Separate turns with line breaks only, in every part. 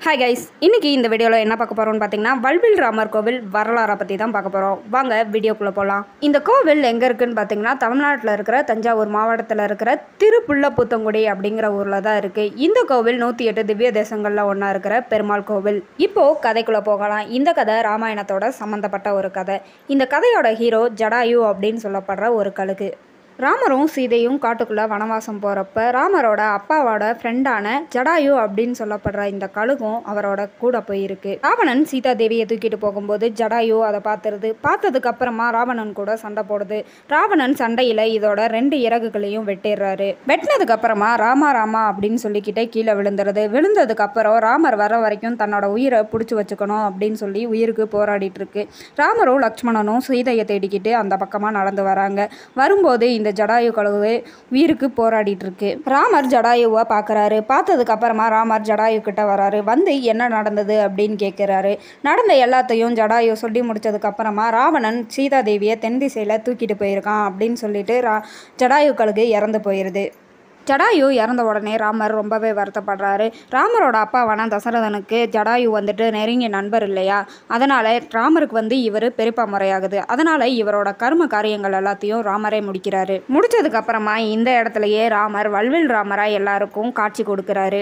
Hi guys, இன்றைக்கி இந்த வீடியோவில் என்ன பார்க்க போகிறோம்னு பார்த்தீங்கன்னா வல்வில் ராமர் கோவில் வரலாறை பற்றி தான் பார்க்க போகிறோம். வாங்க வீடியோக்குள்ளே போகலாம். இந்த கோவில் எங்கே இருக்குதுன்னு பார்த்தீங்கன்னா தமிழ்நாட்டில் இருக்கிற தஞ்சாவூர் மாவட்டத்தில் இருக்கிற திருப்புள்ளபூத்தங்குடி அப்படிங்கிற ஊரில் தான் இருக்குது. இந்த கோவில் 108 திவ்ய தேசங்களில் ஒன்றா இருக்கிற பெருமாள் கோவில். இப்போது கதைக்குள்ளே போகலாம். இந்த கதை ராமாயணத்தோட சம்மந்தப்பட்ட ஒரு கதை. இந்த கதையோட ஹீரோ ஜடாயு அப்படின்னு சொல்லப்படுற ஒரு கழுகு. ராமரும் சீதையும் காட்டுக்குள்ளே வனவாசம் போகிறப்ப ராமரோட அப்பாவோட ஃப்ரெண்டான ஜடாயு அப்படின்னு சொல்லப்படுற இந்த கழுகும் அவரோட கூட போயிருக்கு. ராவணன் சீதா தேவியை தூக்கிட்டு போகும்போது ஜடாயு அதை பார்த்ததுக்கு அப்புறமா ராவணன் கூட சண்டை போடுது. ராவணன் சண்டையில் இதோட 2 இறகுகளையும் வெட்டிடுறாரு. வெட்டினதுக்கு அப்புறமா ராமா ராமா அப்படின்னு சொல்லிக்கிட்டே கீழே விழுந்ததுக்கு அப்புறம் ராமர் வர வரைக்கும் தன்னோட உயிரை பிடிச்சி வச்சுக்கணும் அப்படின்னு சொல்லி உயிருக்கு போராடிட்டு இருக்கு. ராமரும் லக்ஷ்மணனும் சீதையை தேடிக்கிட்டு அந்த பக்கமாக நடந்து வராங்க. வரும்போது இந்த ஜடாயு கழுகு உயிருக்கு போராடிட்டு இருக்கு. ராமர் ஜடாயுவை பார்க்குறாரு. பார்த்ததுக்கு அப்புறமா ராமர் ஜடாயு கிட்ட வராரு. வந்து என்ன நடந்தது அப்படின்னு கேட்குறாரு. நடந்த எல்லாத்தையும் ஜடாயு சொல்லி முடிச்சதுக்கு அப்புறமா ராவணன் சீதா தேவியை தென் திசையில் தூக்கிட்டு போயிருக்கான் அப்படின்னு சொல்லிட்டு ஜடாயு கழுகு இறந்து போயிடுது. ஜடாயு இறந்த உடனே ராமர் ரொம்பவே வருத்தப்படுறாரு. ராமரோட அப்பாவான தசரதனுக்கு ஜடாயு வந்துட்டு நெருங்கிய நண்பர் இல்லையா, அதனால் ராமருக்கு இவர் பெரியப்பா முறையாகுது. அதனால் இவரோட கர்ம காரியங்கள் எல்லாத்தையும் ராமரே முடிக்கிறாரு. முடிச்சதுக்கப்புறமா இந்த இடத்துலையே ராமர் வல்வில் ராமராக எல்லாருக்கும் காட்சி கொடுக்குறாரு.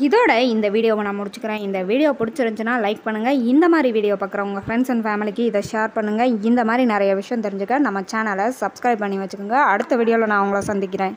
இதோட இந்த வீடியோவை நான் முடிச்சுக்கிறேன். இந்த வீடியோ பிடிச்சிருந்துச்சுன்னா லைக் பண்ணுங்கள். இந்த மாதிரி வீடியோ பார்க்குறவங்க ஃப்ரெண்ட்ஸ் அண்ட் ஃபேமிலிக்கு இதை ஷேர் பண்ணுங்கள். இந்த மாதிரி நிறைய விஷயம் தெரிஞ்சுக்க நம்ம சேனலை சப்ஸ்கிரைப் பண்ணி வச்சுக்கோங்க. அடுத்த வீடியோவில் நான் உங்களை சந்திக்கிறேன்.